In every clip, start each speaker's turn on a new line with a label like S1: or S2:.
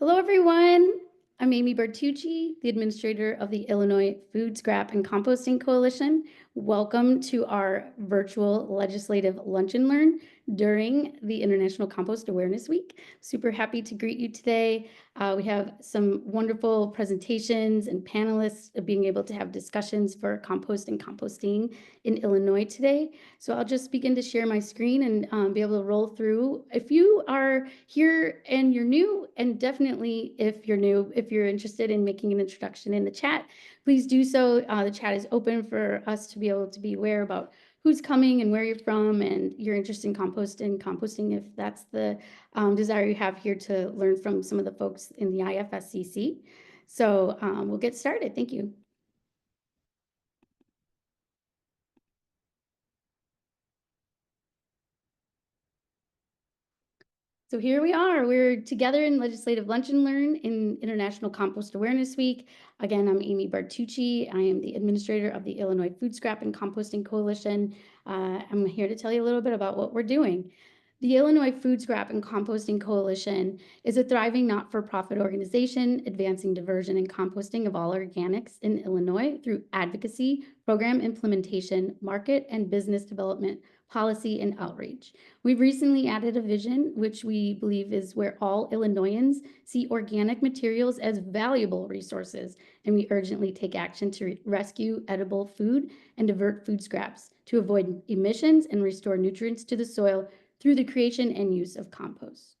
S1: Hello, everyone. I'm Amy Bertucci, the administrator of the Illinois Food Scrap and Composting Coalition. Welcome to our virtual legislative lunch and learn during the International Compost Awareness Week. Super happy to greet you today. We have some wonderful presentations and panelists being able to have discussions for compost and composting in Illinois today. So I'll just begin to share my screen and be able to roll through. If you are here and you're new, and definitely if you're new, if you're interested in making an introduction in the chat, please do so. The chat is open for us to be able to be aware about who's coming and where you're from and your interest in composting, if that's the desire you have here to learn from some of the folks in the IFSCC. So we'll get started. Thank you. So here we are. We're together in Legislative Lunch and Learn in International Compost Awareness Week. Again, I'm Amy Bertucci. I am the administrator of the Illinois Food Scrap and Composting Coalition. I'm here to tell you a little bit about what we're doing. The Illinois Food Scrap and Composting Coalition is a thriving not-for-profit organization advancing diversion and composting of all organics in Illinois through advocacy, program implementation, market and business development, policy, and outreach. We've recently added a vision, which we believe is where all Illinoisans see organic materials as valuable resources, and we urgently take action to rescue edible food and divert food scraps to avoid emissions and restore nutrients to the soil through the creation and use of compost.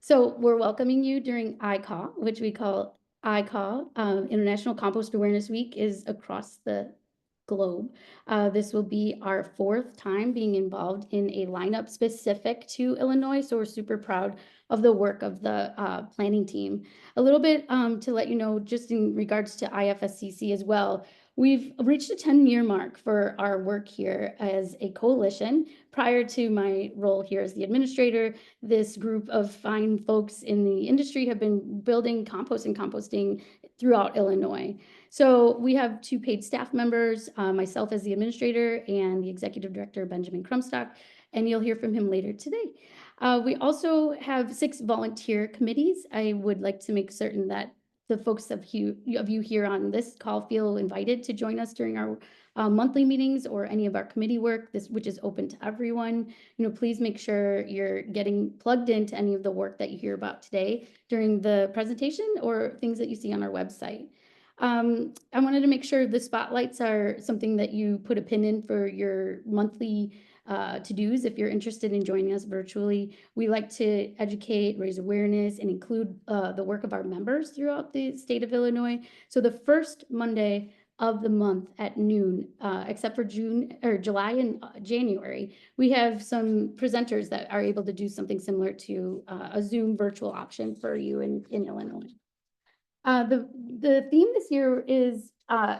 S1: So we're welcoming you during ICAW, which we call ICAW, International Compost Awareness Week is across the globe. This will be our fourth time being involved in a lineup specific to Illinois, so we're super proud of the work of the planning team. A little bit to let you know, just in regards to IFSCC as well, we've reached a 10-year mark for our work here as a coalition. Prior to my role here as the administrator, this group of fine folks in the industry have been building compost and composting throughout Illinois. So we have 2 paid staff members, myself as the administrator and the executive director, Benjamin Crumstock, and you'll hear from him later today. We also have 6 volunteer committees. I would like to make certain that the folks of you here on this call feel invited to join us during our monthly meetings or any of our committee work, which is open to everyone. Please make sure you're getting plugged into any of the work that you hear about today during the presentation or things that you see on our website. I wanted to make sure the spotlights are something that you put a pin in for your monthly to-dos if you're interested in joining us virtually. We like to educate, raise awareness, and include the work of our members throughout the state of Illinois. So the first Monday of the month at noon, except for July and January, we have some presenters that are able to do something similar to a Zoom virtual option for you in Illinois. The theme this year is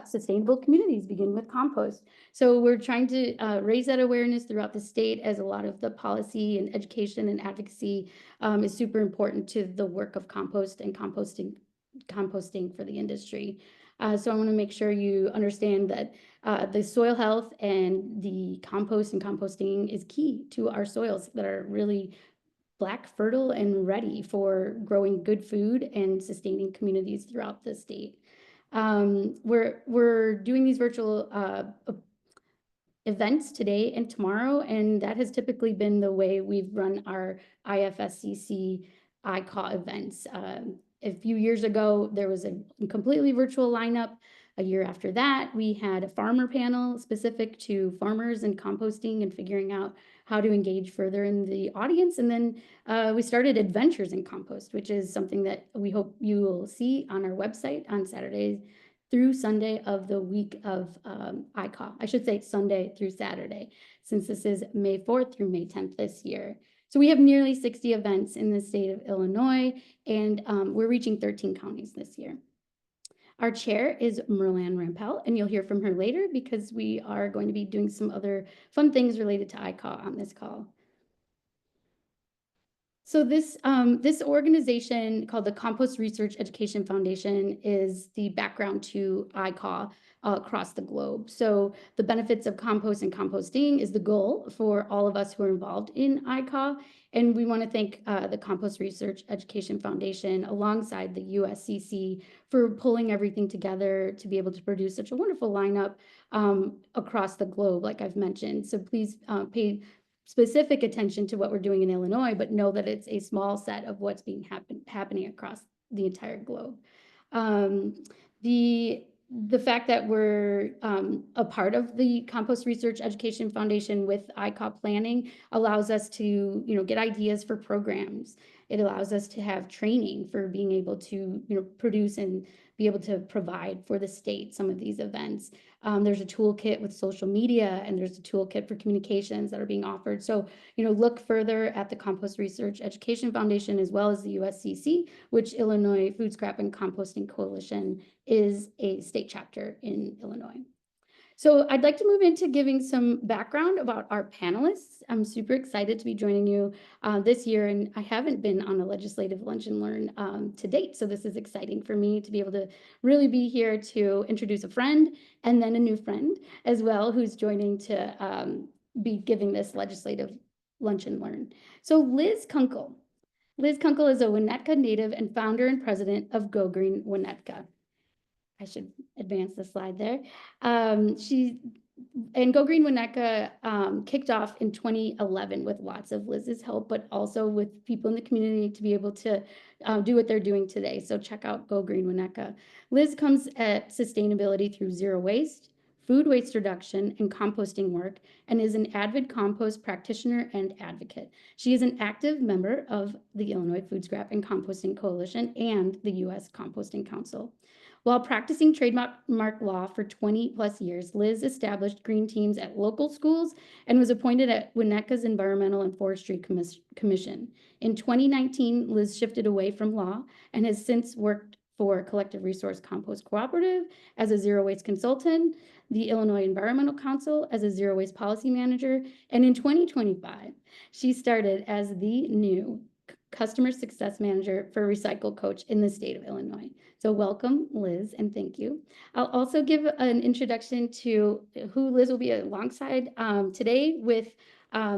S1: sustainable communities begin with compost. So we're trying to raise that awareness throughout the state, as a lot of the policy and education and advocacy is super important to the work of compost and composting for the industry. So I want to make sure you understand that the soil health and the compost and composting is key to our soils that are really Black, fertile, and ready for growing good food and sustaining communities throughout the state. We're doing these virtual events today and tomorrow, and that has typically been the way we've run our IFSCC ICAW events. A few years ago, there was a completely virtual lineup. A year after that, we had a farmer panel specific to farmers and composting and figuring out how to engage further in the audience. And then we started Adventures in Compost, which is something that we hope you will see on our website on Saturdays through Sunday of the week of ICAW. I should say Sunday through Saturday, since this is May 4th through May 10th this year. So we have nearly 60 events in the state of Illinois, and we're reaching 13 counties this year. Our chair is Merlan Rampel, and you'll hear from her later because we are going to be doing some other fun things related to ICAW on this call. So this organization called the Compost Research Education Foundation is the background to ICAW. across the globe. So the benefits of compost and composting is the goal for all of us who are involved in ICAW. And we want to thank the Compost Research Education Foundation alongside the USCC for pulling everything together to be able to produce such a wonderful lineup across the globe, like I've mentioned. So please pay specific attention to what we're doing in Illinois, but know that it's a small set of what's being happening across the entire globe. The fact that we're a part of the Compost Research Education Foundation with ICAW planning allows us to, get ideas for programs. It allows us to have training for being able to, produce and be able to provide for the state some of these events. There's a toolkit with social media, and there's a toolkit for communications that are being offered. So, look further at the Compost Research Education Foundation as well as the USCC, which Illinois Food Scrap and Composting Coalition is a state chapter in Illinois. So I'd like to move into giving some background about our panelists. I'm super excited to be joining you this year, and I haven't been on a legislative lunch and learn to date. So this is exciting for me to be able to really be here to introduce a friend and then a new friend as well who's joining to be giving this legislative lunch and learn. So Liz Kunkel. Liz Kunkel is a Winnetka native and founder and president of Go Green Winnetka. I should advance the slide there. Go Green Winnetka kicked off in 2011 with lots of Liz's help, but also with people in the community to be able to do what they're doing today. So check out Go Green Winnetka. Liz comes at sustainability through zero waste, food waste reduction, and composting work, and is an avid compost practitioner and advocate. She is an active member of the Illinois Food Scrap and Composting Coalition and the U.S. Composting Council. While practicing trademark law for 20 plus years, Liz established green teams at local schools and was appointed at Winnetka's Environmental and Forestry Commission. In 2019, Liz shifted away from law and has since worked for Collective Resource Compost Cooperative as a zero waste consultant, the Illinois Environmental Council as a zero waste policy manager, and in 2025, she started as the new Customer Success Manager for Recycle Coach in the state of Illinois. So welcome, Liz, and thank you. I'll also give an introduction to who Liz will be alongside today with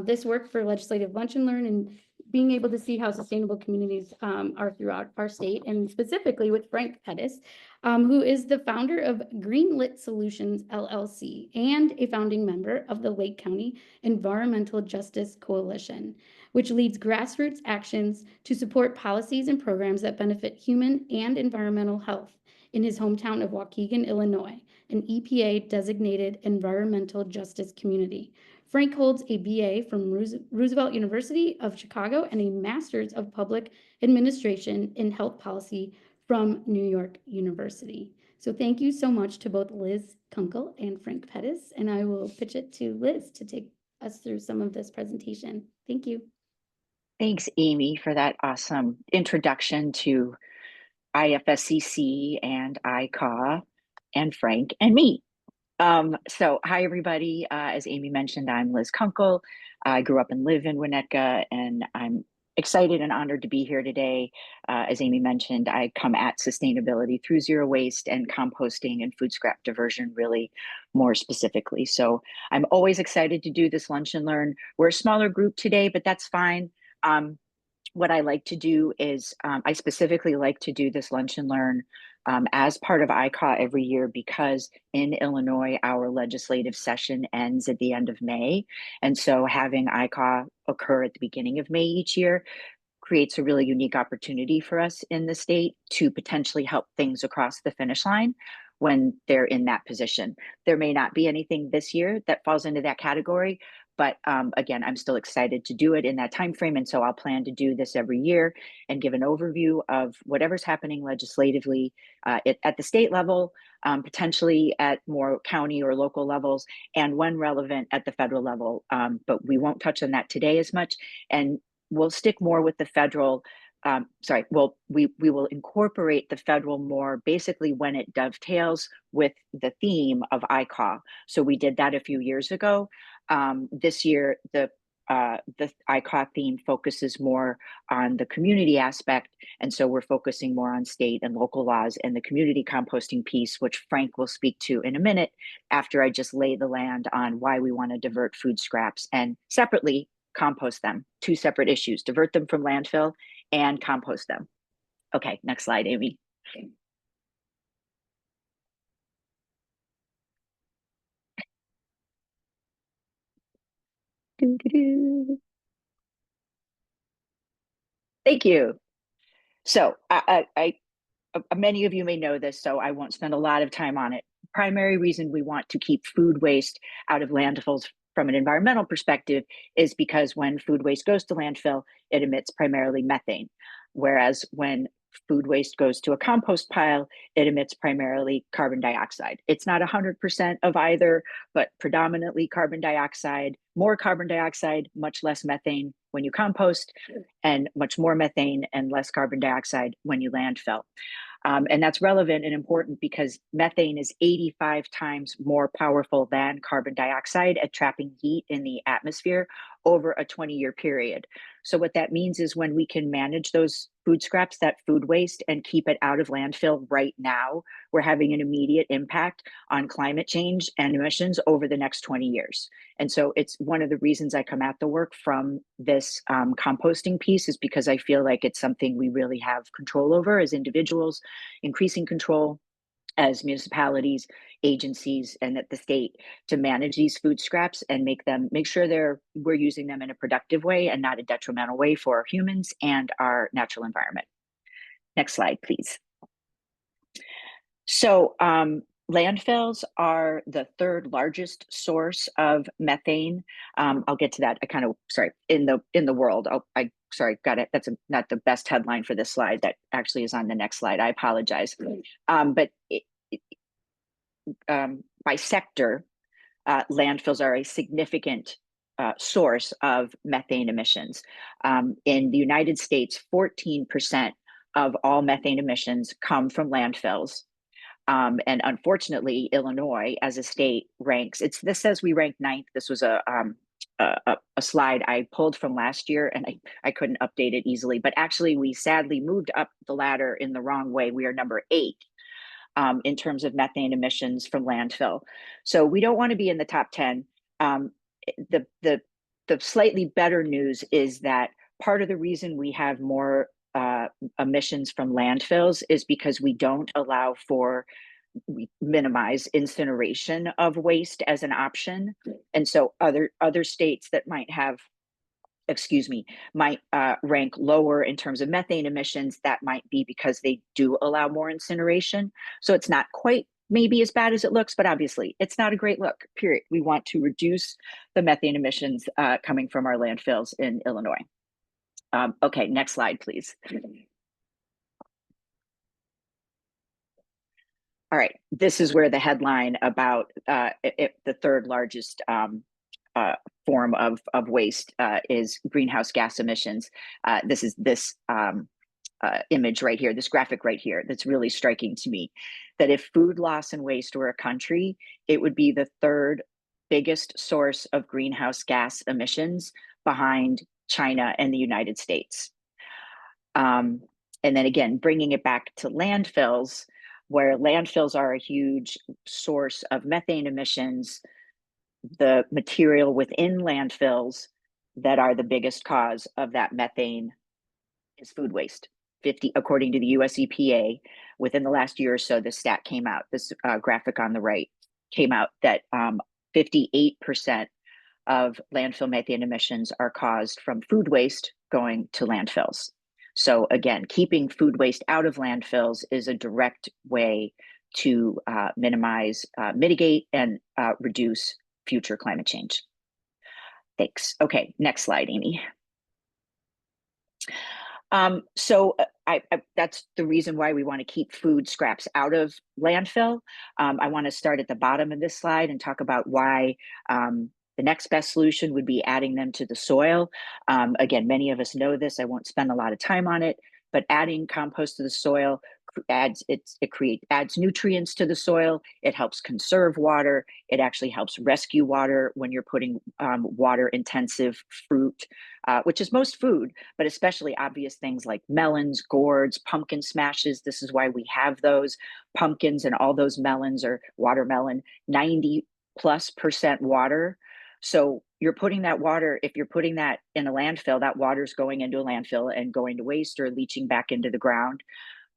S1: this work for Legislative Lunch and Learn and being able to see how sustainable communities are throughout our state, and specifically with Frank Pettis, who is the founder of Greenlit Solutions, LLC, and a founding member of the Lake County Environmental Justice Coalition, which leads grassroots actions to support policies and programs that benefit human and environmental health in his hometown of Waukegan, Illinois, an EPA-designated environmental justice community. Frank holds a BA from Roosevelt University of Chicago and a Master's of Public Administration in Health Policy from New York University. So thank you so much to both Liz Kunkel and Frank Pettis, and I will pitch it to Liz to take us through some of this presentation. Thank you.
S2: Thanks, Amy, for that awesome introduction to IFSCC and ICAW and Frank and me. So hi, everybody. As Amy mentioned, I'm Liz Kunkel. I grew up and live in Winnetka, and I'm excited and honored to be here today. As Amy mentioned, I come at sustainability through zero waste and composting and food scrap diversion really more specifically. So I'm always excited to do this lunch and learn. We're a smaller group today, but that's fine. What I like to do is I specifically like to do this lunch and learn as part of ICAW every year because in Illinois, our legislative session ends at the end of May. And so having ICAW occur at the beginning of May each year creates a really unique opportunity for us in the state to potentially help things across the finish line when they're in that position. There may not be anything this year that falls into that category, but again, I'm still excited to do it in that time frame. And so I'll plan to do this every year and give an overview of whatever's happening legislatively at the state level, potentially at more county or local levels, and when relevant at the federal level. But we won't touch on that today as much. And we'll stick more with the federal. We will incorporate the federal more basically when it dovetails with the theme of ICAW. So we did that a few years ago. This year, the the ICAW theme focuses more on the community aspect. And so we're focusing more on state and local laws and the community composting piece, which Frank will speak to in a minute after I just lay the land on why we want to divert food scraps and separately compost them. Two separate issues, divert them from landfill and compost them. Okay, next slide, Amy. Thank you. So many of you may know this, so I won't spend a lot of time on it. Primary reason we want to keep food waste out of landfills from an environmental perspective is because when food waste goes to landfill, it emits primarily methane. Whereas when food waste goes to a compost pile, it emits primarily carbon dioxide. It's not 100% of either, but predominantly carbon dioxide, more carbon dioxide, much less methane when you compost, and much more methane and less carbon dioxide when you landfill. And that's relevant and important because methane is 85 times more powerful than carbon dioxide at trapping heat in the atmosphere over a 20-year period. So what that means is when we can manage those food scraps, that food waste, and keep it out of landfill right now, we're having an immediate impact on climate change and emissions over the next 20 years. And so it's one of the reasons I come at the work from this composting piece is because I feel like it's something we really have control over as individuals, increasing control as municipalities, agencies, and at the state to manage these food scraps and make sure we're using them in a productive way and not a detrimental way for humans and our natural environment. Next slide, please. So landfills are the third largest source of methane. I'll get to that. In the world. Got it. That's not the best headline for this slide. That actually is on the next slide. I apologize. But by sector, landfills are a significant source of methane emissions. In the United States, 14% of all methane emissions come from landfills. And unfortunately, Illinois as a state ranks, this says we rank 9th. This was a slide I pulled from last year and I couldn't update it easily, but actually we sadly moved up the ladder in the wrong way. We are number 8 in terms of methane emissions from landfill. So we don't want to be in the top 10. The slightly better news is that part of the reason we have more emissions from landfills is because we minimize incineration of waste as an option. And so other states that might rank lower in terms of methane emissions. That might be because they do allow more incineration. So it's not quite maybe as bad as it looks, but obviously it's not a great look, period. We want to reduce the methane emissions coming from our landfills in Illinois. Okay, next slide, please. All right, this is where the headline about the third largest form of waste is greenhouse gas emissions. This is this image right here, this graphic right here, that's really striking to me, that if food loss and waste were a country, it would be the third biggest source of greenhouse gas emissions behind China and the United States. And then again, bringing it back to landfills, where landfills are a huge source of methane emissions, the material within landfills that are the biggest cause of that methane is food waste. According to the US EPA, within the last year or so, this stat came out, this graphic on the right came out that 58% of landfill methane emissions are caused from food waste going to landfills. So again, keeping food waste out of landfills is a direct way to mitigate and reduce future climate change. Thanks. Okay, next slide, Amy. That's the reason why we want to keep food scraps out of landfill. I want to start at the bottom of this slide and talk about why the next best solution would be adding them to the soil. Again, many of us know this. I won't spend a lot of time on it, but adding compost to the soil adds nutrients to the soil. It helps conserve water. It actually helps rescue water when you're putting water intensive fruit, which is most food, but especially obvious things like melons, gourds, pumpkin smashes. This is why we have those pumpkins, and all those melons or watermelon, 90+% water. So you're putting that water, if you're putting that in a landfill, that water's going into a landfill and going to waste or leaching back into the ground.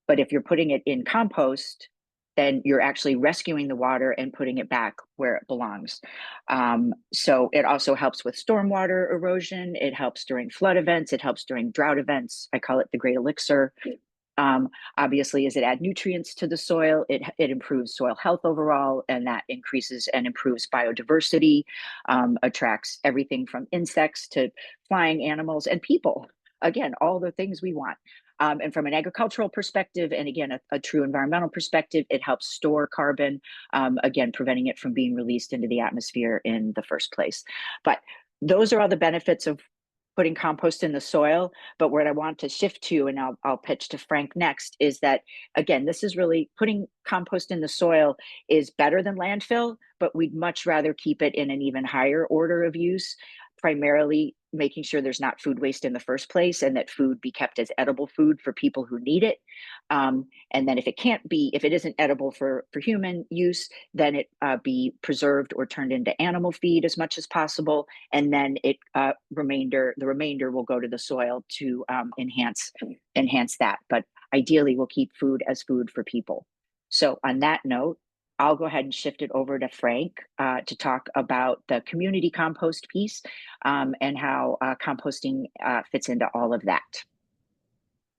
S2: But if you're putting it in compost, then you're actually rescuing the water and putting it back where it belongs. So it also helps with stormwater erosion. It helps during flood events. It helps during drought events. I call it the great elixir. Obviously, as it adds nutrients to the soil, it improves soil health overall, and that increases and improves biodiversity, attracts everything from insects to flying animals and people. Again, all the things we want. And from an agricultural perspective, and again, a true environmental perspective, it helps store carbon, again, preventing it from being released into the atmosphere in the first place. But those are all the benefits of putting compost in the soil. But what I want to shift to, and I'll pitch to Frank next, is that, again, this is really putting compost in the soil is better than landfill, but we'd much rather keep it in an even higher order of use, primarily making sure there's not food waste in the first place, and that food be kept as edible food for people who need it. And then if it isn't edible for human use, then it be preserved or turned into animal feed as much as possible. And then the remainder will go to the soil to enhance that. But ideally, we'll keep food as food for people. So on that note, I'll go ahead and shift it over to Frank to talk about the community compost piece and how composting fits into all of that.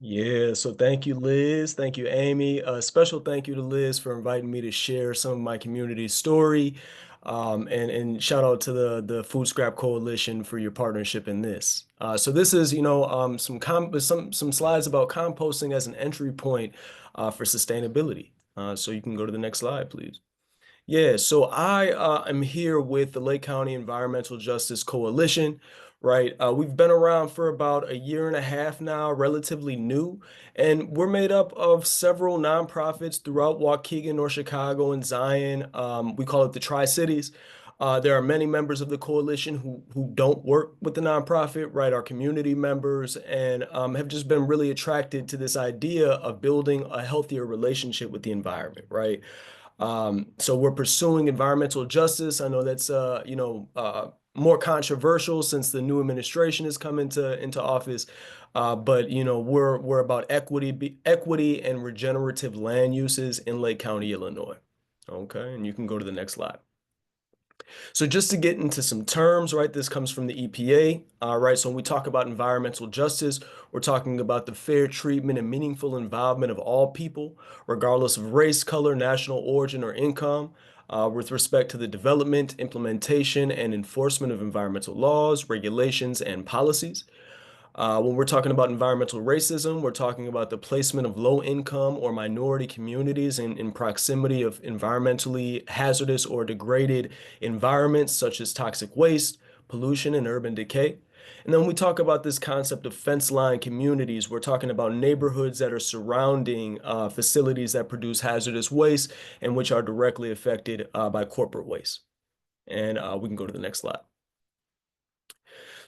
S3: Yeah, so thank you, Liz. Thank you, Amy. A special thank you to Liz for inviting me to share some of my community story. And shout out to the Food Scrap Coalition for your partnership in this. So this is, some slides about composting as an entry point for sustainability. So you can go to the next slide, please. Yeah, so I am here with the Lake County Environmental Justice Coalition, right? We've been around for about a year and a half now, relatively new, and we're made up of several nonprofits throughout Waukegan, North Chicago, and Zion. We call it the Tri-Cities. There are many members of the coalition who don't work with the nonprofit, right? Our community members, and have just been really attracted to this idea of building a healthier relationship with the environment, right? So we're pursuing environmental justice. I know that's more controversial since the new administration has come into office. But we're about equity and regenerative land uses in Lake County, Illinois. Okay, and you can go to the next slide. So just to get into some terms, right, this comes from the EPA, right? So when we talk about environmental justice, we're talking about the fair treatment and meaningful involvement of all people, regardless of race, color, national origin, or income, with respect to the development, implementation, and enforcement of environmental laws, regulations, and policies. When we're talking about environmental racism, we're talking about the placement of low-income or minority communities in proximity of environmentally hazardous or degraded environments such as toxic waste, pollution, and urban decay. And then when we talk about this concept of fence-line communities, we're talking about neighborhoods that are surrounding facilities that produce hazardous waste and which are directly affected by corporate waste. And we can go to the next slide.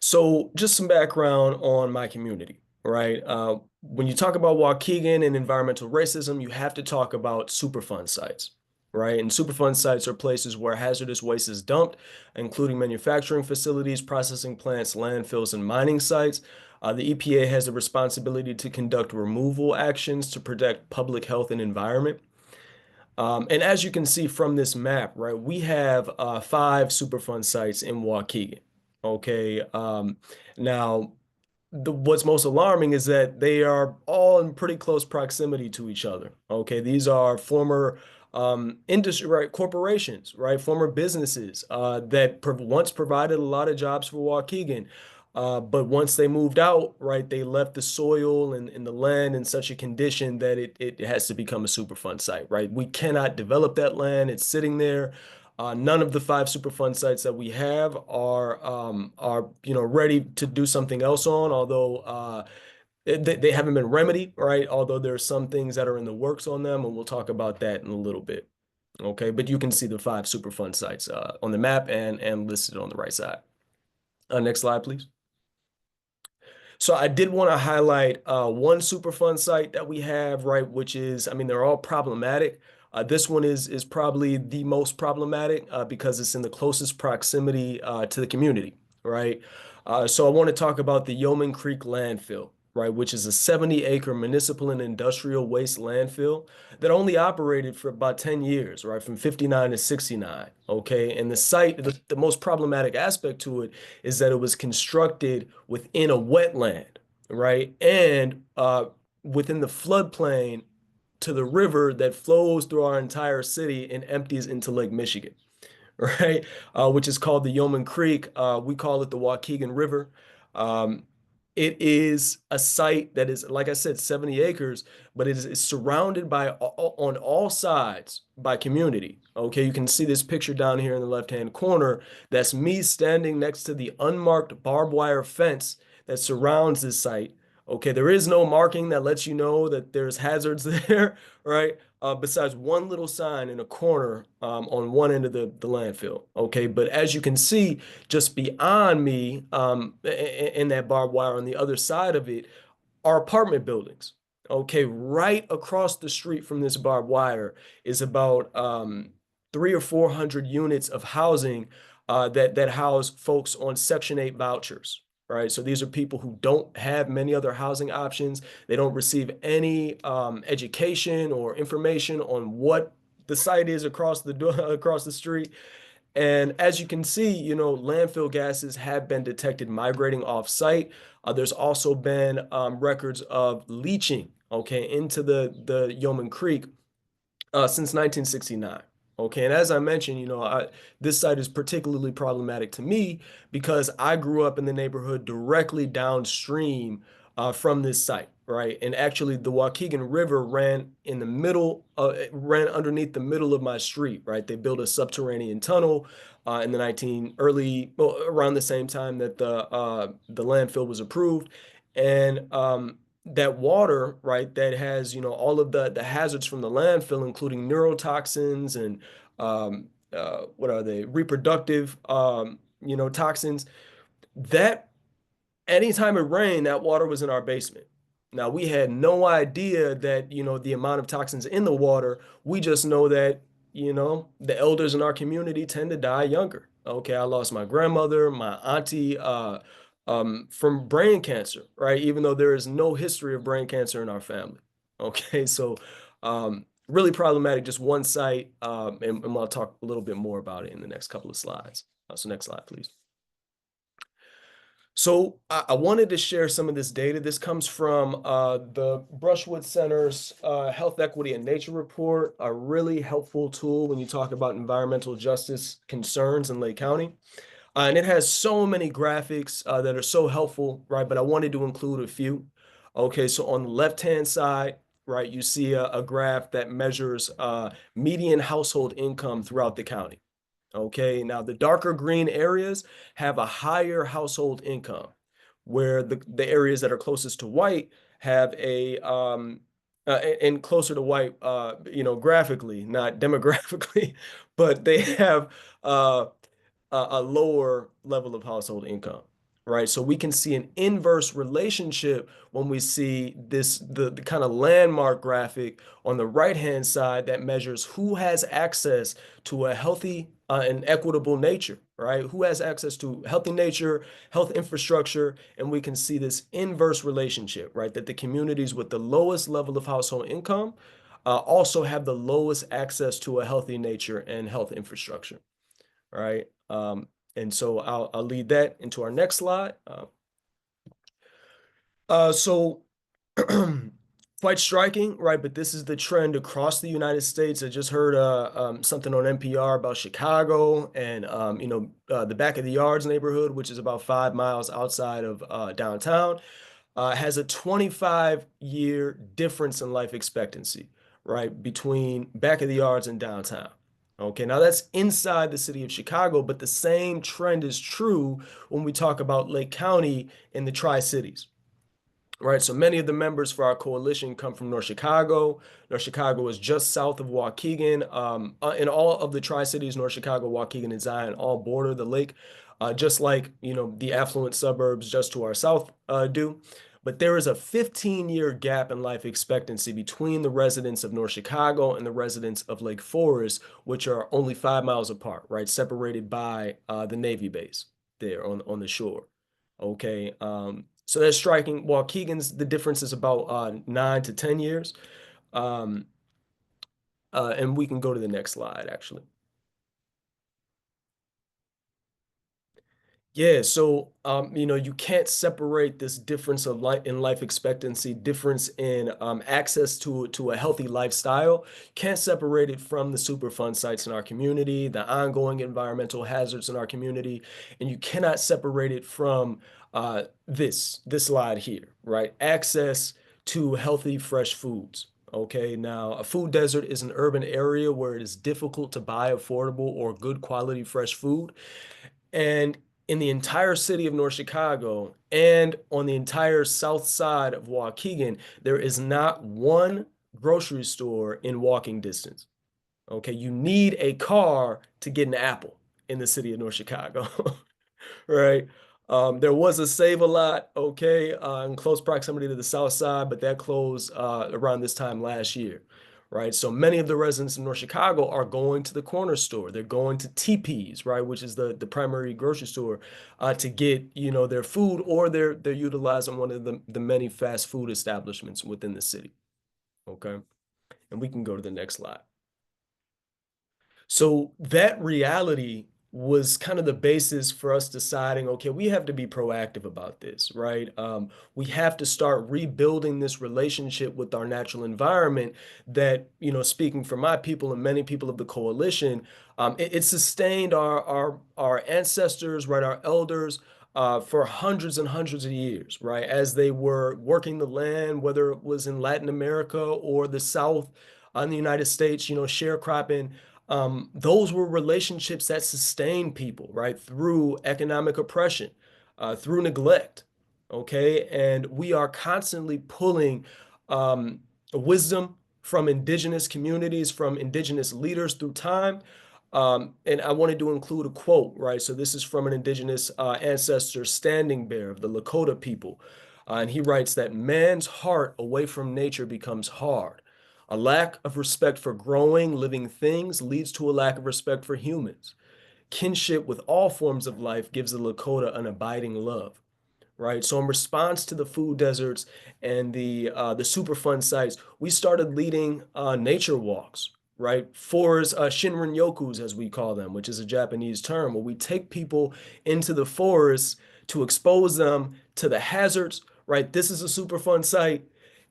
S3: So just some background on my community, right? When you talk about Waukegan and environmental racism, you have to talk about Superfund sites, right? And Superfund sites are places where hazardous waste is dumped, including manufacturing facilities, processing plants, landfills, and mining sites. The EPA has a responsibility to conduct removal actions to protect public health and environment. And as you can see from this map, right, we have 5 Superfund sites in Waukegan. Okay. Now, what's most alarming is that they are all in pretty close proximity to each other. Okay, these are former industry, right, corporations, right, former businesses that once provided a lot of jobs for Waukegan. But once they moved out, right, they left the soil and the land in such a condition that it has to become a Superfund site, right? We cannot develop that land. It's sitting there. None of the 5 Superfund sites that we have are ready to do something else on, although They haven't been remedied, right? Although there are some things that are in the works on them, and we'll talk about that in a little bit. Okay, but you can see the 5 Superfund sites on the map and listed on the right side. Next slide, please. So I did want to highlight one Superfund site that we have, right, which is, I mean, they're all problematic. This one is probably the most problematic because it's in the closest proximity to the community, right? So I want to talk about the Yeoman Creek landfill, right, which is a 70-acre municipal and industrial waste landfill that only operated for about 10 years, right, from 59 to 69, okay? And the site, the most problematic aspect to it is that it was constructed within a wetland, right? And within the floodplain to the river that flows through our entire city and empties into Lake Michigan, right? Which is called the Yeoman Creek. We call it the Waukegan River. Um, it is a site that is, like I said, 70 acres, but it is surrounded by on all sides by community. Okay, you can see this picture down here in the left-hand corner. That's me standing next to the unmarked barbed wire fence that surrounds this site. Okay, there is no marking that lets you know that there's hazards there, right? Besides one little sign in a corner on one end of the landfill. Okay, but as you can see, just beyond me in that barbed wire on the other side of it are apartment buildings. Okay, right across the street from this barbed wire is about 300 or 400 units of housing that house folks on Section 8 vouchers. Right, so these are people who don't have many other housing options. They don't receive any education or information on what the site is across the across the street. And as you can see, you know, landfill gases have been detected migrating off site. There's also been records of leaching, okay, into the Yeoman Creek since 1969. Okay, and as I mentioned, you know, this site is particularly problematic to me because I grew up in the neighborhood directly downstream from this site, right? And actually, the Waukegan River ran in the middle, ran underneath the middle of my street, right? They built a subterranean tunnel in the well, around the same time that the landfill was approved, and that water, right, that has, you know, all of the hazards from the landfill, including neurotoxins and what are they, reproductive, you know, toxins, that anytime it rained, that water was in our basement. Now, we had no idea that, you know, the amount of toxins in the water, we just know that, you know, the elders in our community tend to die younger. Okay, I lost my grandmother, my auntie, from brain cancer, right? Even though there is no history of brain cancer in our family. Okay, so really problematic, just one site, and I'll talk a little bit more about it in the next couple of slides. So next slide, please. So I wanted to share some of this data. This comes from the Brushwood Center's Health Equity and Nature Report, a really helpful tool when you talk about environmental justice concerns in Lake County. And it has so many graphics that are so helpful, right? But I wanted to include a few. Okay, so on the left-hand side, right, you see a graph that measures median household income throughout the county. Okay, now the darker green areas have a higher household income, where the areas that are closest to white have and closer to white, you know, graphically, not demographically, but they have a lower level of household income, right? So we can see an inverse relationship when we see the kind of landmark graphic on the right-hand side that measures who has access to a healthy and equitable nature, right? Who has access to healthy nature, health infrastructure, and we can see this inverse relationship, right? That the communities with the lowest level of household income also have the lowest access to a healthy nature and health infrastructure, right? And so I'll lead that into our next slide. So quite striking, right? But this is the trend across the United States. I just heard something on NPR about Chicago and you know, the Back of the Yards neighborhood, which is about 5 miles outside of downtown, has a 25-year difference in life expectancy, right, between Back of the Yards and downtown. Okay, now that's inside the city of Chicago, but the same trend is true when we talk about Lake County in the Tri-Cities. right? So many of the members for our coalition come from North Chicago. North Chicago is just south of Waukegan. In all of the Tri-Cities, North Chicago, Waukegan, and Zion all border the lake, just like, the affluent suburbs just to our south do. But there is a 15-year gap in life expectancy between the residents of North Chicago and the residents of Lake Forest, which are only 5 miles apart, right? Separated by the Navy base there on the shore. Okay. So that's striking. Waukegan's, the difference is about 9 to 10 years. Um, and we can go to the next slide, actually. Yeah, so you can't separate this difference of life in life expectancy, difference in access to a healthy lifestyle. Can't separate it from the Superfund sites in our community, the ongoing environmental hazards in our community, and you cannot separate it from this slide here, right? Access to healthy, fresh foods. Okay, now a food desert is an urban area where it is difficult to buy affordable or good quality fresh food. And in the entire city of North Chicago and on the entire south side of Waukegan, there is not one grocery store in walking distance. Okay, you need a car to get an apple in the city of North Chicago. Right. There was a Save-A-Lot, okay, in close proximity to the south side, but that closed around this time last year, right? So many of the residents in North Chicago are going to the corner store. They're going to TP's, right, which is the primary grocery store, to get, their food, or they're utilizing one of the many fast food establishments within the city, okay? And we can go to the next slide. So that reality was kind of the basis for us deciding, okay, we have to be proactive about this, right? We have to start rebuilding this relationship with our natural environment that, speaking for my people and many people of the coalition, it sustained our ancestors, right, our elders, for hundreds and hundreds of years, right, as they were working the land, whether it was in Latin America or the South in the United States, sharecropping. Those were relationships that sustained people, right, through economic oppression, through neglect. Okay. And we are constantly pulling wisdom from indigenous communities, from indigenous leaders through time. And I wanted to include a quote, right? So this is from an indigenous ancestor, Standing Bear of the Lakota people. And he writes that man's heart away from nature becomes hard. A lack of respect for growing, living things leads to a lack of respect for humans. Kinship with all forms of life gives the Lakota an abiding love, right? So in response to the food deserts and the Superfund sites, we started leading nature walks, right? Forest Shinrin-yokus, as we call them, which is a Japanese term, where we take people into the forest to expose them to the hazards, right? This is a Superfund site,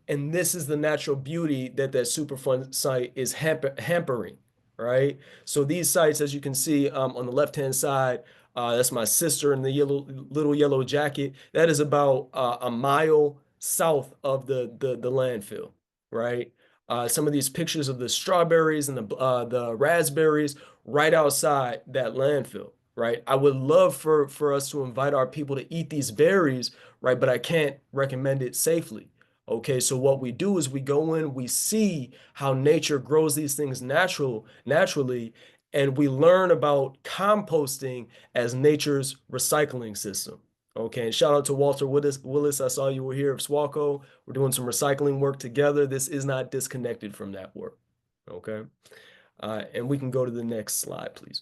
S3: and this is the natural beauty that Superfund site is hampering, right? So these sites, as you can see on the left-hand side, that's my sister in the little yellow jacket. That is about a mile south of the landfill, right? Some of these pictures of the strawberries and the raspberries right outside that landfill, right? I would love for us to invite our people to eat these berries, right? But I can't recommend it safely. Okay, so what we do is we go in, we see how nature grows these things naturally, and we learn about composting as nature's recycling system. Okay, and shout out to Walter Willis. I saw you were here of SWACO. We're doing some recycling work together. This is not disconnected from that work. Okay, and we can go to the next slide, please.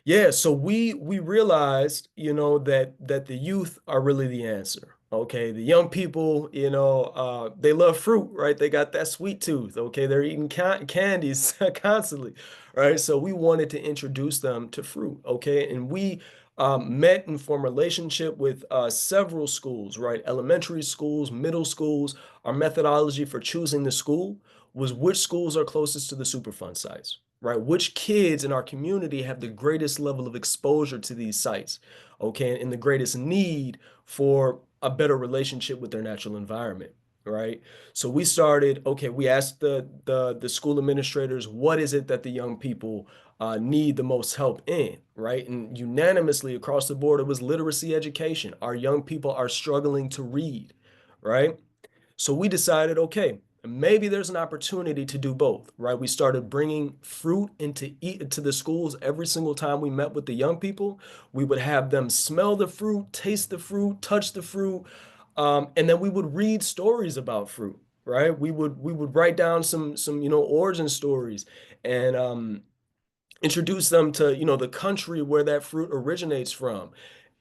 S3: Yeah, so we realized, that the youth are really the answer. Okay, the young people, they love fruit, right? They got that sweet tooth. Okay, they're eating candies constantly, right? So we wanted to introduce them to fruit. Okay, and we met and formed a relationship with several schools, right? Elementary schools, middle schools. Our methodology for choosing the school was which schools are closest to the Superfund sites, right? Which kids in our community have the greatest level of exposure to these sites, okay, and the greatest need for a better relationship with their natural environment, right? So we started, okay, we asked the school administrators, what is it that the young people need the most help in, right? And unanimously across the board, it was literacy education. Our young people are struggling to read. right? So we decided, okay, maybe there's an opportunity to do both, right? We started bringing fruit into the schools every single time we met with the young people. We would have them smell the fruit, taste the fruit, touch the fruit, and then we would read stories about fruit, right? We would write down some origin stories and introduce them to the country where that fruit originates from.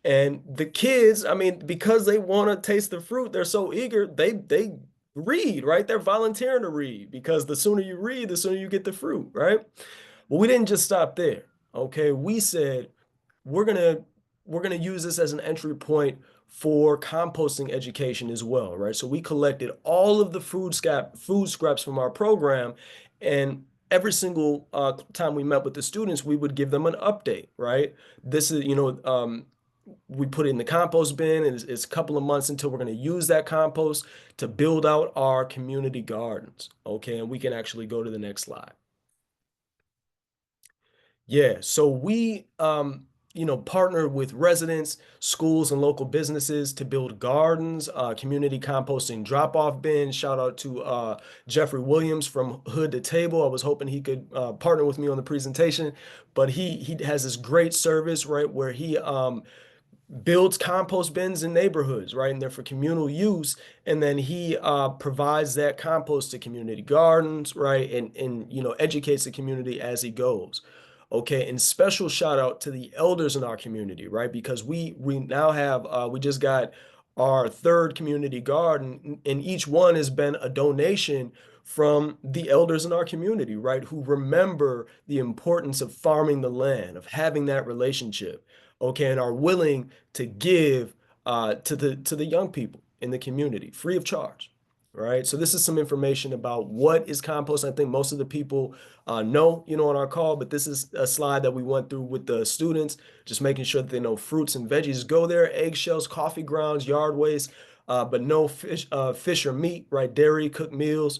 S3: And the kids, I mean, because they want to taste the fruit, they're so eager, they read, right? They're volunteering to read because the sooner you read, the sooner you get the fruit, right? But we didn't just stop there. Okay, we said we're gonna we're gonna use this as an entry point for composting education as well, right? So we collected all of the food scraps from our program, and every single time we met with the students, we would give them an update, right? This is, we put it in the compost bin, and it's a couple of months until we're going to use that compost to build out our community gardens. Okay, and we can actually go to the next slide. Yeah, so we partner with residents, schools, and local businesses to build gardens, community composting drop-off bins. Shout out to Jeffrey Williams from Hood to Table. I was hoping he could partner with me on the presentation, but he has this great service, right, where he builds compost bins in neighborhoods, right? And they're for communal use. And then he provides that compost to community gardens, right? And educates the community as he goes. Okay, and special shout out to the elders in our community, right? Because we now have we just got our third community garden, and each one has been a donation from the elders in our community, right? Who remember the importance of farming the land, of having that relationship, okay, and are willing to give to the young people in the community free of charge. Right. So this is some information about what is compost. I think most of the people know, on our call, but this is a slide that we went through with the students, just making sure that they know fruits and veggies go there, eggshells, coffee grounds, yard waste, but no fish or meat, right? Dairy, cooked meals.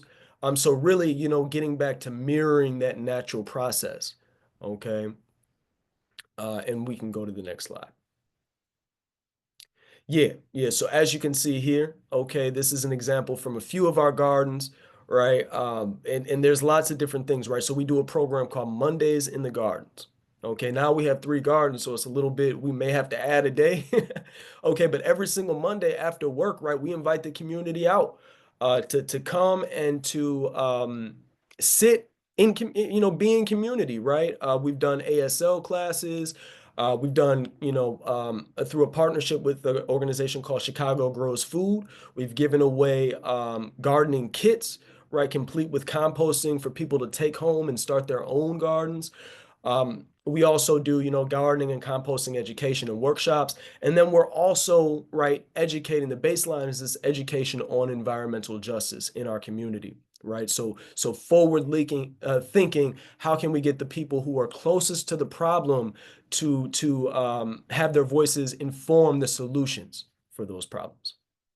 S3: So really, getting back to mirroring that natural process. Okay. And we can go to the next slide. Yeah, yeah. So as you can see here, okay, this is an example from a few of our gardens, right? And there's lots of different things, right? So we do a program called Mondays in the Gardens. Okay, now we have 3 gardens, so it's a little bit, we may have to add a day. Okay, but every single Monday after work, right, we invite the community out to come and to sit be in community, right? We've done ASL classes. We've done, through a partnership with the organization called Chicago Grows Food, we've given away gardening kits, right, complete with composting for people to take home and start their own gardens. We also do, gardening and composting education and workshops. And then we're also, right, educating. The baseline is this education on environmental justice in our community, right? So forward leaking, thinking, how can we get the people who are closest to the problem to have their voices inform the solutions for those problems?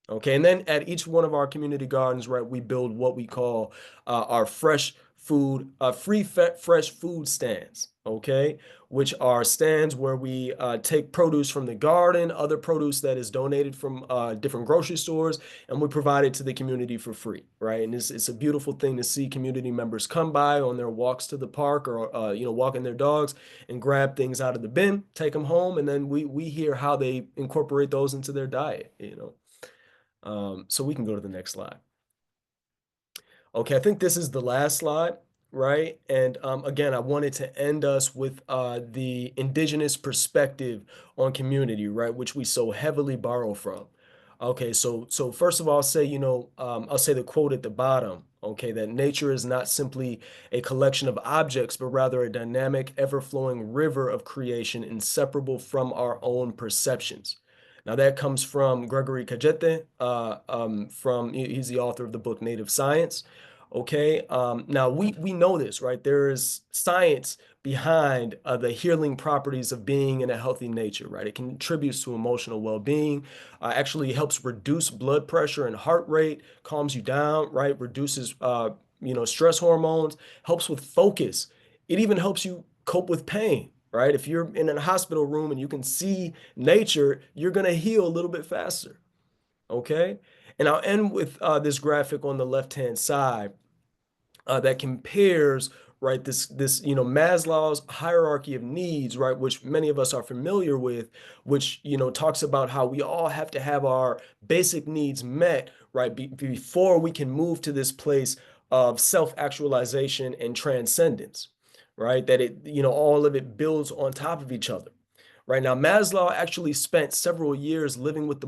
S3: Okay, and then at each one of our community gardens, right, we build what we call our fresh food, fresh food stands, okay, which are stands where we take produce from the garden, other produce that is donated from different grocery stores, and we provide it to the community for free, right? And it's a beautiful thing to see community members come by on their walks to the park or, walking their dogs and grab things out of the bin, take them home, and then we hear how they incorporate those into their diet. So we can go to the next slide. Okay, I think this is the last slide, right? And again, I wanted to end us with the indigenous perspective on community, right, which we so heavily borrow from. Okay, so first of all, I'll say the quote at the bottom, okay, that nature is not simply a collection of objects, but rather a dynamic, ever-flowing river of creation inseparable from our own perceptions. Now that comes from Gregory Cajete, he's the author of the book Native Science. Okay, now we know this, right? There is science behind the healing properties of being in a healthy nature, right? It contributes to emotional well-being, actually helps reduce blood pressure and heart rate, calms you down, right? Reduces stress hormones, helps with focus. It even helps you cope with pain, right? If you're in a hospital room and you can see nature, you're going to heal a little bit faster. Okay. And I'll end with this graphic on the left-hand side that compares, right, this Maslow's hierarchy of needs, right, which many of us are familiar with, which talks about how we all have to have our basic needs met, right, before we can move to this place of self-actualization and transcendence, right, that all of it builds on top of each other. Right now, Maslow actually spent several years living with the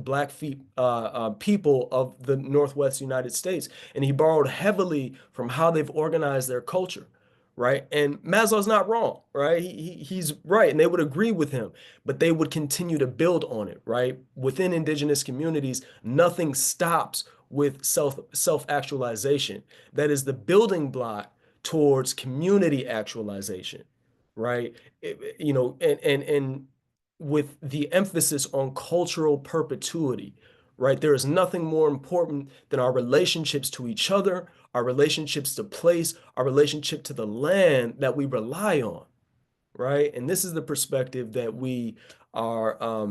S3: people of the Northwest United States, and he borrowed heavily from how they've organized their culture, right? And Maslow's not wrong, right? He's right, and they would agree with him, but they would continue to build on it, right? Within indigenous communities, nothing stops with self-actualization. That is the building block towards community actualization, right? And with the emphasis on cultural perpetuity, right? There is nothing more important than our relationships to each other, our relationships to place, our relationship to the land that we rely on, right? And this is the perspective that we are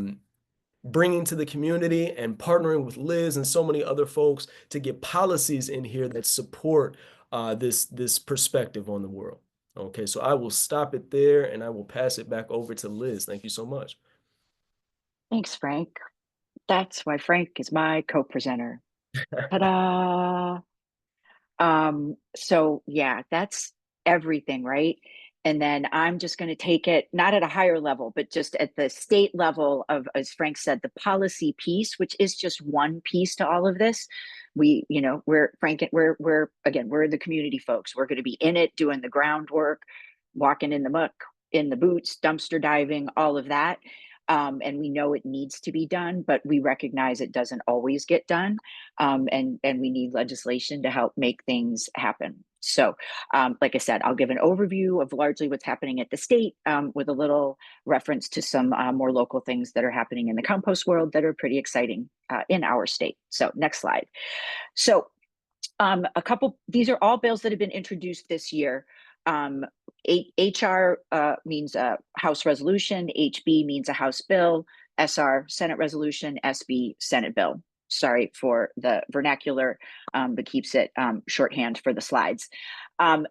S3: bringing to the community and partnering with Liz and so many other folks to get policies in here that support this perspective on the world. Okay, so I will stop it there and I will pass it back over to Liz. Thank you so much.
S2: Thanks, Frank. That's why Frank is my co-presenter. Ta-da! So yeah, that's everything, right? And then I'm just going to take it not at a higher level, but just at the state level of, as Frank said, the policy piece, which is just one piece to all of this. We're the community folks. We're going to be in it, doing the groundwork, walking in the muck, in the boots, dumpster diving, all of that. And we know it needs to be done, but we recognize it doesn't always get done. And we need legislation to help make things happen. So, like I said, I'll give an overview of largely what's happening at the state with a little reference to some more local things that are happening in the compost world that are pretty exciting in our state. So next slide. So these are all bills that have been introduced this year. HR means a House resolution, HB means a House bill, SR, Senate resolution, SB, Senate bill. Sorry for the vernacular, but keeps it shorthand for the slides.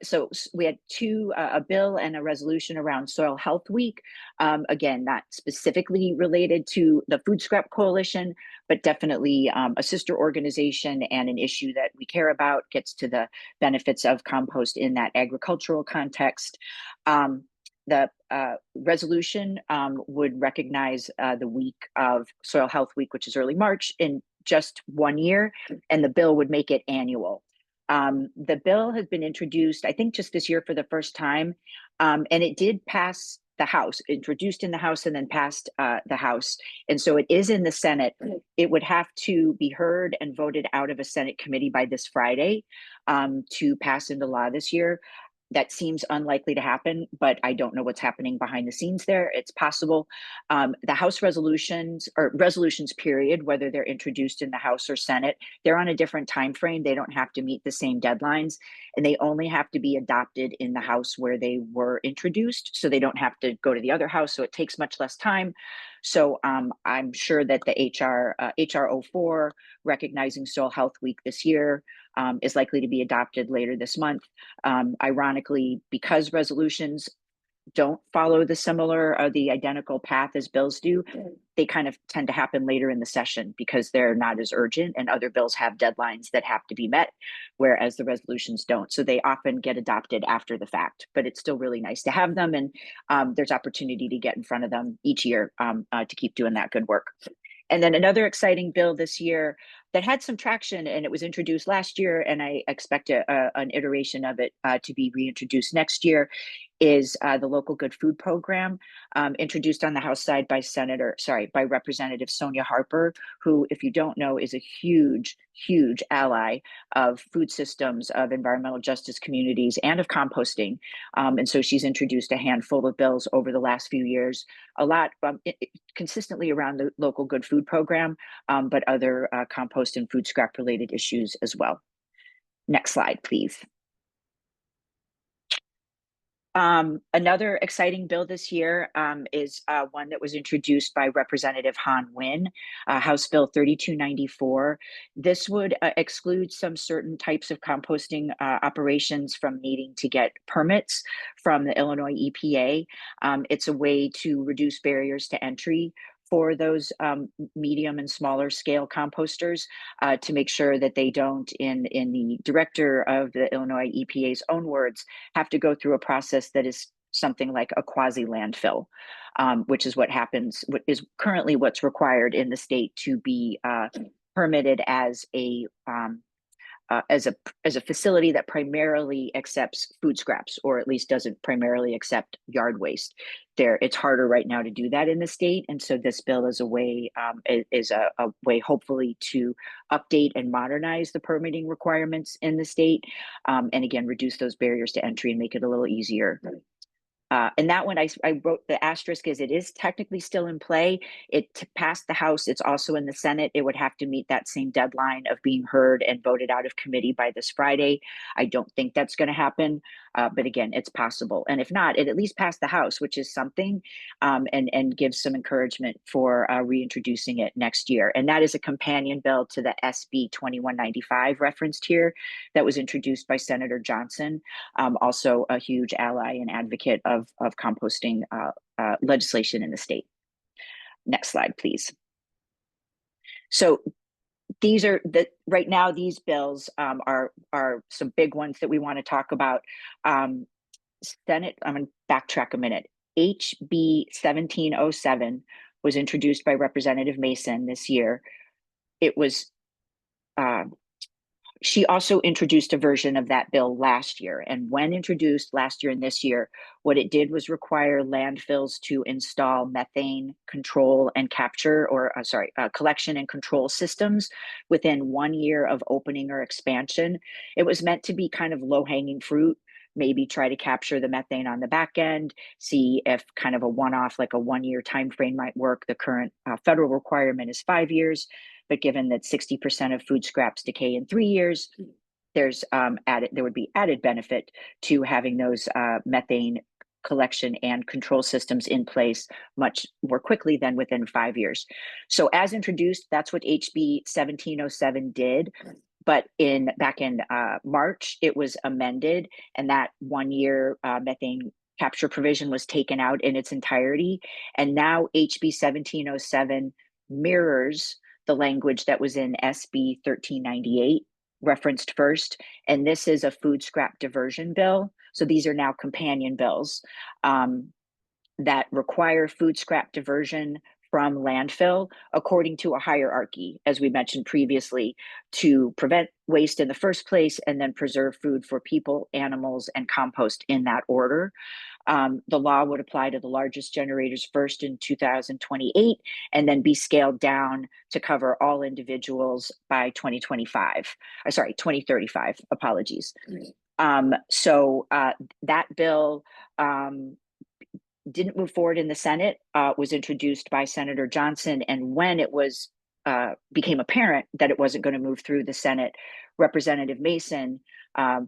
S2: So we had a bill and a resolution around Soil Health Week. Again, not specifically related to the Food Scrap Coalition, but definitely a sister organization and an issue that we care about, gets to the benefits of compost in that agricultural context. The resolution would recognize the week of Soil Health Week, which is early March, in just 1 year, and the bill would make it annual. The bill has been introduced, I think, just this year for the first time, and it did pass the House, introduced in the House and then passed the House. And so it is in the Senate. It would have to be heard and voted out of a Senate committee by this Friday to pass into law this year. That seems unlikely to happen, but I don't know what's happening behind the scenes there. It's possible. The House resolutions period, whether they're introduced in the House or Senate, they're on a different time frame. They don't have to meet the same deadlines, and they only have to be adopted in the House where they were introduced. So they don't have to go to the other House. So it takes much less time. So I'm sure that the HR 04, recognizing Soil Health Week this year, is likely to be adopted later this month. Ironically, because resolutions don't follow the identical path as bills do, they kind of tend to happen later in the session because they're not as urgent, and other bills have deadlines that have to be met, whereas the resolutions don't. So they often get adopted after the fact, but it's still really nice to have them, and there's opportunity to get in front of them each year to keep doing that good work. And then another exciting bill this year that had some traction, and it was introduced last year, and I expect an iteration of it to be reintroduced next year, is the Local Good Food Program, introduced on the House side by Representative Sonia Harper, who, if you don't know, is a huge, huge ally of food systems, of environmental justice communities, and of composting. And so she's introduced a handful of bills over the last few years, a lot consistently around the Local Good Food Program, but other compost and food scrap related issues as well. Next slide, please. Another exciting bill this year is one that was introduced by Representative Han Win, House Bill 3294. This would exclude some certain types of composting operations from needing to get permits from the Illinois EPA. It's a way to reduce barriers to entry for those medium and smaller scale composters to make sure that they don't, in the director of the Illinois EPA's own words, have to go through a process that is something like a quasi landfill, which is what is currently what's required in the state to be permitted as a facility that primarily accepts food scraps, or at least doesn't primarily accept yard waste. It's harder right now to do that in the state, and so this bill is a way hopefully to update and modernize the permitting requirements in the state, and again reduce those barriers to entry and make it a little easier. And that one, I wrote the asterisk is it is technically still in play. It passed the House. It's also in the Senate. It would have to meet that same deadline of being heard and voted out of committee by this Friday. I don't think that's going to happen. But again, it's possible. And if not, it at least passed the House, which is something, and gives some encouragement for reintroducing it next year. And that is a companion bill to the SB 2195 referenced here that was introduced by Senator Johnson, also a huge ally and advocate of composting legislation in the state. Next slide, please. So these are right now, these bills are some big ones that we want to talk about. Senate, I'm going to backtrack a minute. HB 1707 was introduced by Representative Mason this year. It was she also introduced a version of that bill last year. And when introduced last year and this year, what it did was require landfills to install methane control and capture, collection and control systems within 1 year of opening or expansion. It was meant to be kind of low-hanging fruit, maybe try to capture the methane on the back end, see if kind of a one-off, like a 1 year time frame might work. The current federal requirement is 5 years. But given that 60% of food scraps decay in 3 years, there would be added benefit to having those methane collection and control systems in place much more quickly than within 5 years. So as introduced, that's what HB 1707 did. But back in March, it was amended, and that 1 year methane capture provision was taken out in its entirety. And now HB 1707 mirrors the language that was in SB 1398, referenced first. And this is a food scrap diversion bill. So these are now companion bills that require food scrap diversion from landfill according to a hierarchy, as we mentioned previously, to prevent waste in the first place and then preserve food for people, animals, and compost in that order. The law would apply to the largest generators first in 2028 and then be scaled down to cover all individuals by 2035, apologies. So that bill didn't move forward in the Senate, was introduced by Senator Johnson. And when it was became apparent that it wasn't going to move through the Senate, Representative Mason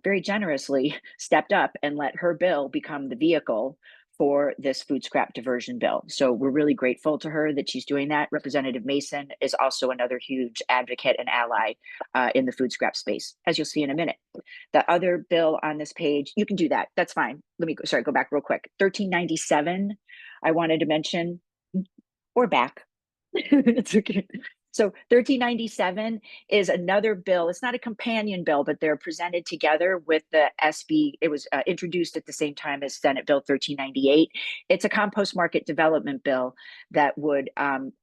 S2: very generously stepped up and let her bill become the vehicle for this food scrap diversion bill. So we're really grateful to her that she's doing that. Representative Mason is also another huge advocate and ally in the food scrap space, as you'll see in a minute. The other bill on this page, you can do that. That's fine. Let me go back real quick. 1397, I wanted to mention, or back. It's okay. So 1397 is another bill. It's not a companion bill, but they're presented together with the SB. It was introduced at the same time as Senate Bill 1398. It's a compost market development bill that would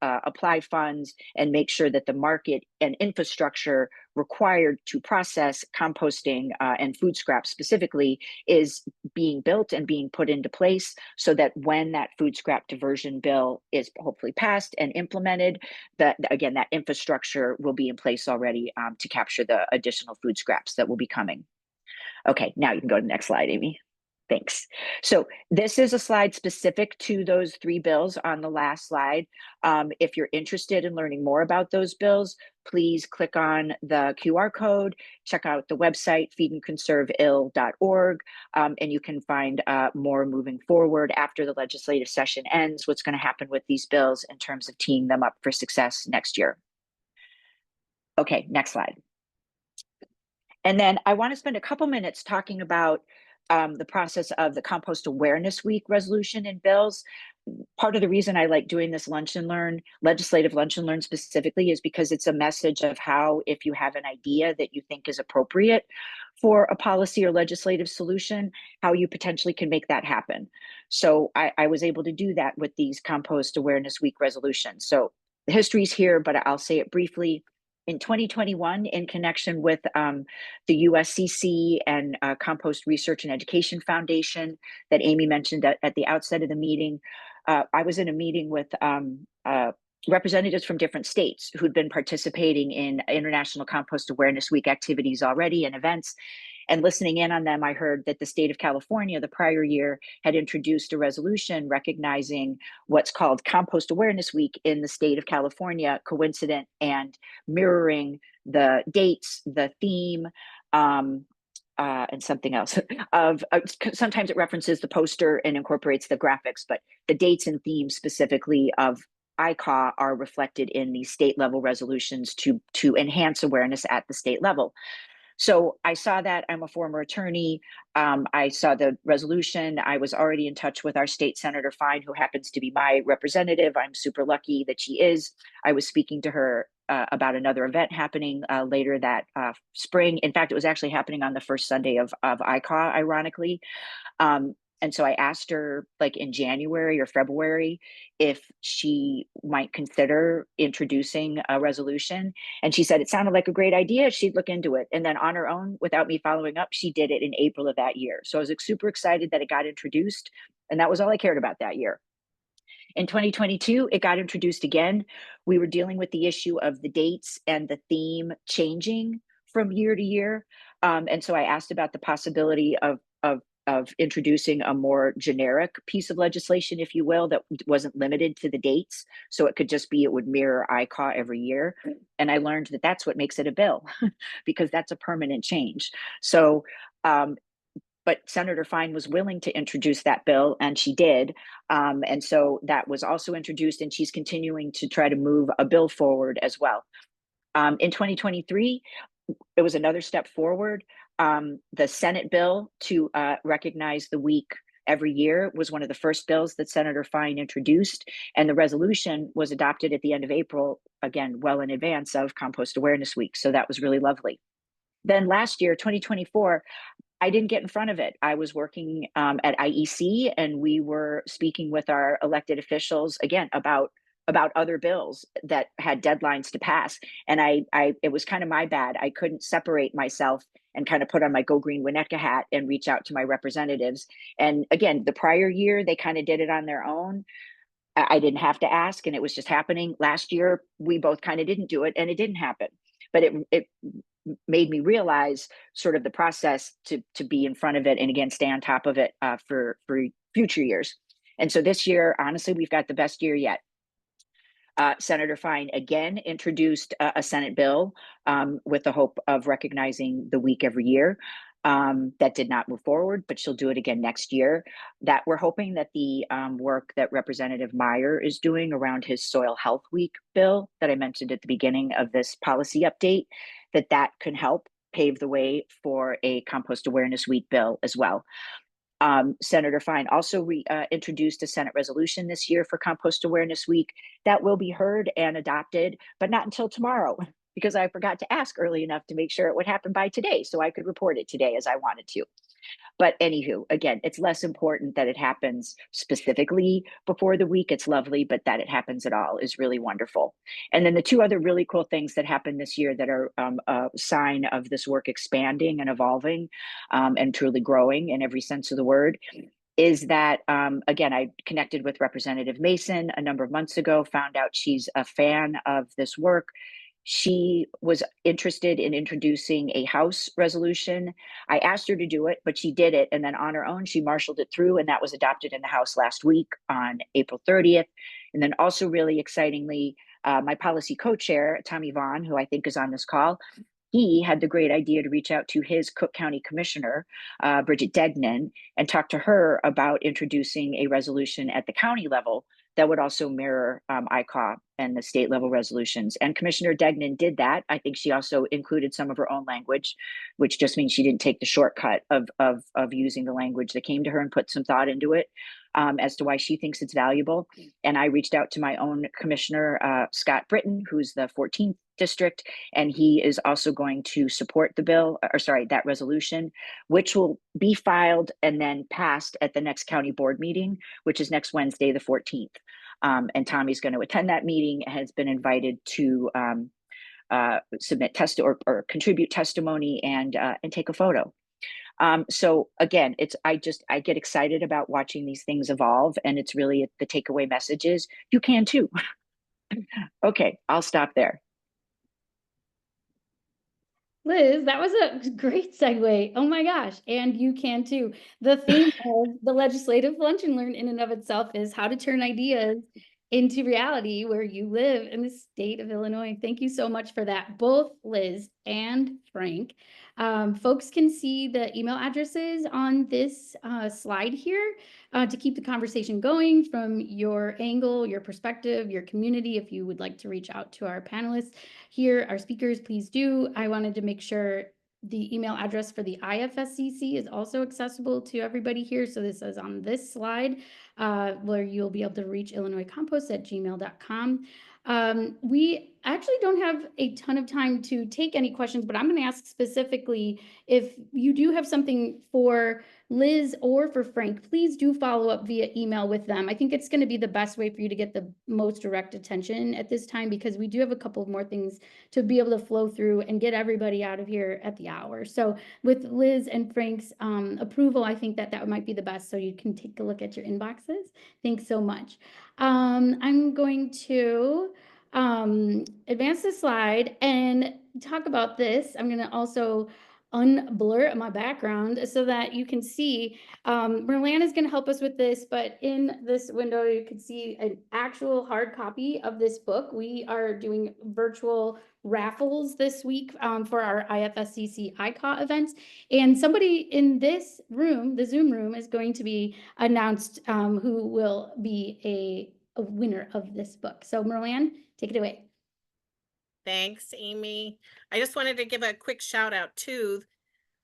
S2: apply funds and make sure that the market and infrastructure required to process composting and food scraps specifically is being built and being put into place, so that when that food scrap diversion bill is hopefully passed and implemented, that again, that infrastructure will be in place already to capture the additional food scraps that will be coming. Okay, now you can go to the next slide, Amy. Thanks. So this is a slide specific to those 3 bills on the last slide. If you're interested in learning more about those bills, please click on the QR code, check out the website, feedandconserveill.org, and you can find more moving forward after the legislative session ends, what's going to happen with these bills in terms of teeing them up for success next year. Okay, next slide. And then I want to spend a couple minutes talking about the process of the Compost Awareness Week resolution and bills. Part of the reason I like doing this lunch and learn, legislative lunch and learn specifically, is because it's a message of how, if you have an idea that you think is appropriate for a policy or legislative solution, how you potentially can make that happen. So I was able to do that with these Compost Awareness Week resolutions. So the history's here, but I'll say it briefly. In 2021, in connection with the USCC and Compost Research and Education Foundation that Amy mentioned at the outset of the meeting, I was in a meeting with representatives from different states who'd been participating in International Compost Awareness Week activities already and events. And listening in on them, I heard that the state of California the prior year had introduced a resolution recognizing what's called Compost Awareness Week in the state of California, coincident and mirroring the dates, the theme, and something else of sometimes it references the poster and incorporates the graphics, but the dates and themes specifically of ICAW are reflected in these state level resolutions to enhance awareness at the state level. So I saw that. I'm a former attorney. I saw the resolution. I was already in touch with our state Senator Fine, who happens to be my representative. I'm super lucky that she is. I was speaking to her about another event happening later that spring. In fact, it was actually happening on the first Sunday of ICAW, ironically. And so I asked her, like in January or February, if she might consider introducing a resolution. And she said it sounded like a great idea. She'd look into it. And then on her own, without me following up, she did it in April of that year. So I was like, super excited that it got introduced. And that was all I cared about that year. In 2022, it got introduced again. We were dealing with the issue of the dates and the theme changing from year to year. And so I asked about the possibility of introducing a more generic piece of legislation, if you will, that wasn't limited to the dates. So it could just be, it would mirror ICAW every year. And I learned that that's what makes it a bill, because that's a permanent change. So, but Senator Fine was willing to introduce that bill, and she did. And so that was also introduced, and she's continuing to try to move a bill forward as well. In 2023, it was another step forward. The Senate bill to recognize the week every year was one of the first bills that Senator Fine introduced, and the resolution was adopted at the end of April, again, well in advance of Compost Awareness Week. So that was really lovely. Then last year, 2024, I didn't get in front of it. I was working at IEC, and we were speaking with our elected officials, again, about other bills that had deadlines to pass. And it was kind of my bad. I couldn't separate myself and kind of put on my Go Green Winnetka hat and reach out to my representatives. And again, the prior year, they kind of did it on their own. I didn't have to ask, and it was just happening. Last year, we both kind of didn't do it, and it didn't happen. But it made me realize sort of the process to be in front of it, and again, stay on top of it for future years. And so this year, honestly, we've got the best year yet. Senator Fine again introduced a Senate bill with the hope of recognizing the week every year. That did not move forward, but she'll do it again next year. That we're hoping that the work that Representative Meyer is doing around his Soil Health Week bill that I mentioned at the beginning of this policy update, that can help pave the way for a Compost Awareness Week bill as well. Senator Fine also introduced a Senate resolution this year for Compost Awareness Week that will be heard and adopted, but not until tomorrow, because I forgot to ask early enough to make sure it would happen by today, so I could report it today as I wanted to. But anywho, again, it's less important that it happens specifically before the week. It's lovely, but that it happens at all is really wonderful. And then the two other really cool things that happened this year that are a sign of this work expanding and evolving and truly growing in every sense of the word is that, again, I connected with Representative Mason a number of months ago, found out she's a fan of this work. She was interested in introducing a House resolution. I asked her to do it, but she did it. And then on her own, she marshaled it through, and that was adopted in the House last week on April 30th. And then also really excitingly, my policy co-chair, Tommy Vaughn, who I think is on this call, he had the great idea to reach out to his Cook County Commissioner, Bridget Degnan, and talk to her about introducing a resolution at the county level that would also mirror ICAW and the state level resolutions. And Commissioner Degnan did that. I think she also included some of her own language, which just means she didn't take the shortcut of using the language that came to her and put some thought into it as to why she thinks it's valuable. And I reached out to my own commissioner, Scott Britton, who's the 14th district, and he is also going to support the bill, or sorry, that resolution, which will be filed and then passed at the next county board meeting, which is next Wednesday, the 14th. And Tommy's going to attend that meeting, has been invited to submit or contribute testimony and take a photo. So again, I get excited about watching these things evolve, and it's really the takeaway message is you can too. Okay, I'll stop there.
S1: Liz, that was a great segue. Oh my gosh. And you can too. The theme of the legislative lunch and learn in and of itself is how to turn ideas into reality where you live in the state of Illinois. Thank you so much for that, both Liz and Frank. Folks can see the email addresses on this slide here to keep the conversation going from your angle, your perspective, your community. If you would like to reach out to our panelists here, our speakers, please do. I wanted to make sure the email address for the IFSCC is also accessible to everybody here. So this is on this slide where you'll be able to reach illinoiscompost@gmail.com. We actually don't have a ton of time to take any questions, but I'm going to ask specifically if you do have something for Liz or for Frank, please do follow up via email with them. I think it's going to be the best way for you to get the most direct attention at this time, because we do have a couple of more things to be able to flow through and get everybody out of here at the hour. So with Liz and Frank's approval, I think that might be the best, so you can take a look at your inboxes. Thanks so much. I'm going to advance the slide and talk about this. I'm going to also unblur my background so that you can see. Merlan is going to help us with this, but in this window, you can see an actual hard copy of this book. We are doing virtual raffles this week for our IFSCC ICAW events. And somebody in this room, the Zoom room, is going to be announced who will be a winner of this book. So Merlan, take it away.
S4: Thanks, Amy. I just wanted to give a quick shout out too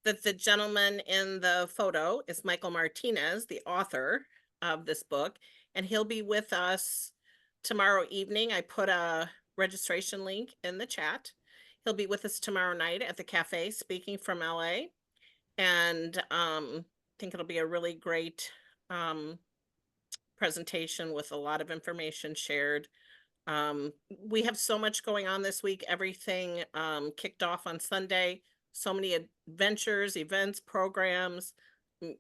S4: that the gentleman in the photo is Michael Martinez, the author of this book, and he'll be with us tomorrow evening. I put a registration link in the chat. He'll be with us tomorrow night at the cafe speaking from LA, and I think it'll be a really great presentation with a lot of information shared. We have so much going on this week. Everything kicked off on Sunday. So many adventures, events, programs,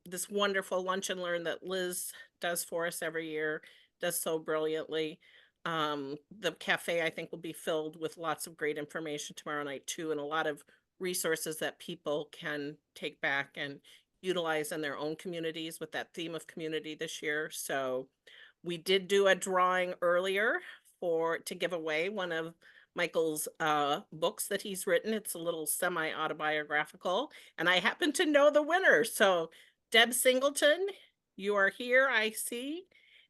S4: this wonderful lunch and learn that Liz does for us every year, does so brilliantly. The cafe, I think, will be filled with lots of great information tomorrow night too, and a lot of resources that people can take back and utilize in their own communities with that theme of community this year. So we did do a drawing earlier to give away one of Michael's books that he's written. It's a little semi-autobiographical, and I happen to know the winner. So Deb Singleton, you are here, I see.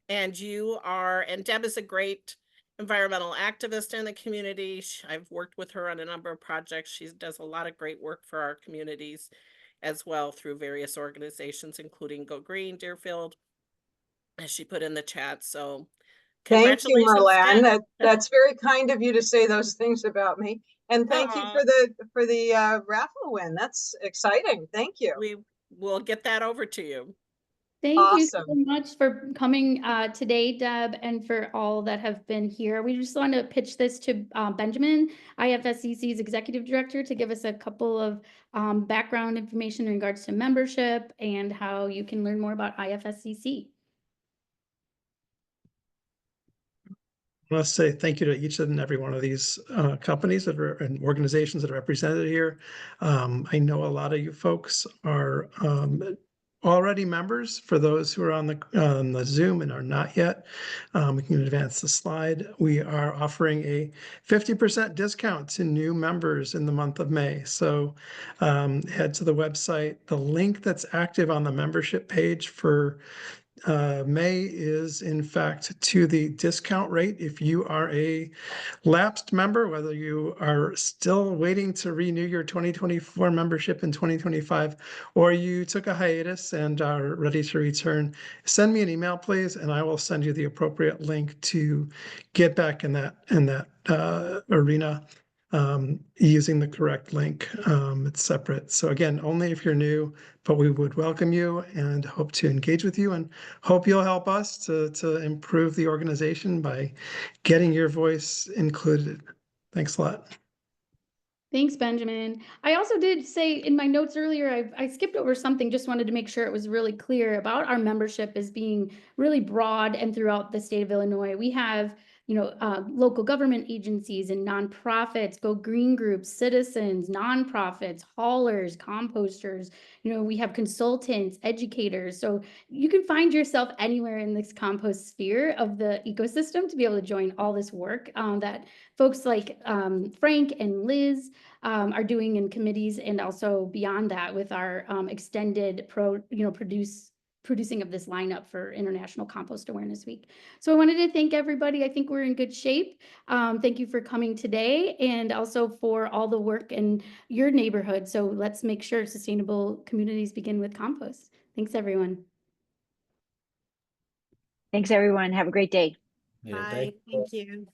S4: And Deb is a great environmental activist in the community. I've worked with her on a number of projects. She does a lot of great work for our communities as well through various organizations, including Go Green, Deerfield, as she put in the chat. So
S5: thank you, Merlan.
S4: Deb.
S5: That's very kind of you to say those things about me. And thank you for the raffle win. That's exciting. Thank you.
S4: We will get that over to you.
S1: Thank you so much for coming today, Deb, and for all that have been here. We just want to pitch this to Benjamin, IFSCC's executive director, to give us a couple of background information in regards to membership and how you can learn more about IFSCC.
S6: want to say thank you to each and every one of these companies that are and organizations that are represented here. I know a lot of you folks are already members. For those who are on the Zoom and are not yet, we can advance the slide. We are offering a 50% discount to new members in the month of May. So head to the website. The link that's active on the membership page for May is in fact to the discount rate. If you are a lapsed member, whether you are still waiting to renew your 2024 membership in 2025, or you took a hiatus and are ready to return, send me an email, please, and I will send you the appropriate link to get back in that arena using the correct link. It's separate. So again, only if you're new, but we would welcome you and hope to engage with you and hope you'll help us to improve the organization by getting your voice included. Thanks a lot.
S1: Thanks, Benjamin. I also did say in my notes earlier, I skipped over something, just wanted to make sure it was really clear about our membership as being really broad and throughout the state of Illinois. We have, local government agencies and nonprofits, Go Green groups, citizens, nonprofits, haulers, composters. We have consultants, educators. So you can find yourself anywhere in this compost sphere of the ecosystem to be able to join all this work that folks like Frank and Liz are doing in committees, and also beyond that with our extended producing of this lineup for International Compost Awareness Week. So I wanted to thank everybody. I think we're in good shape. Thank you for coming today, and also for all the work in your neighborhood. So let's make sure sustainable communities begin with compost. Thanks, everyone.
S2: Thanks, everyone. Have a great day.
S3: Yeah,
S4: Bye. Thank you.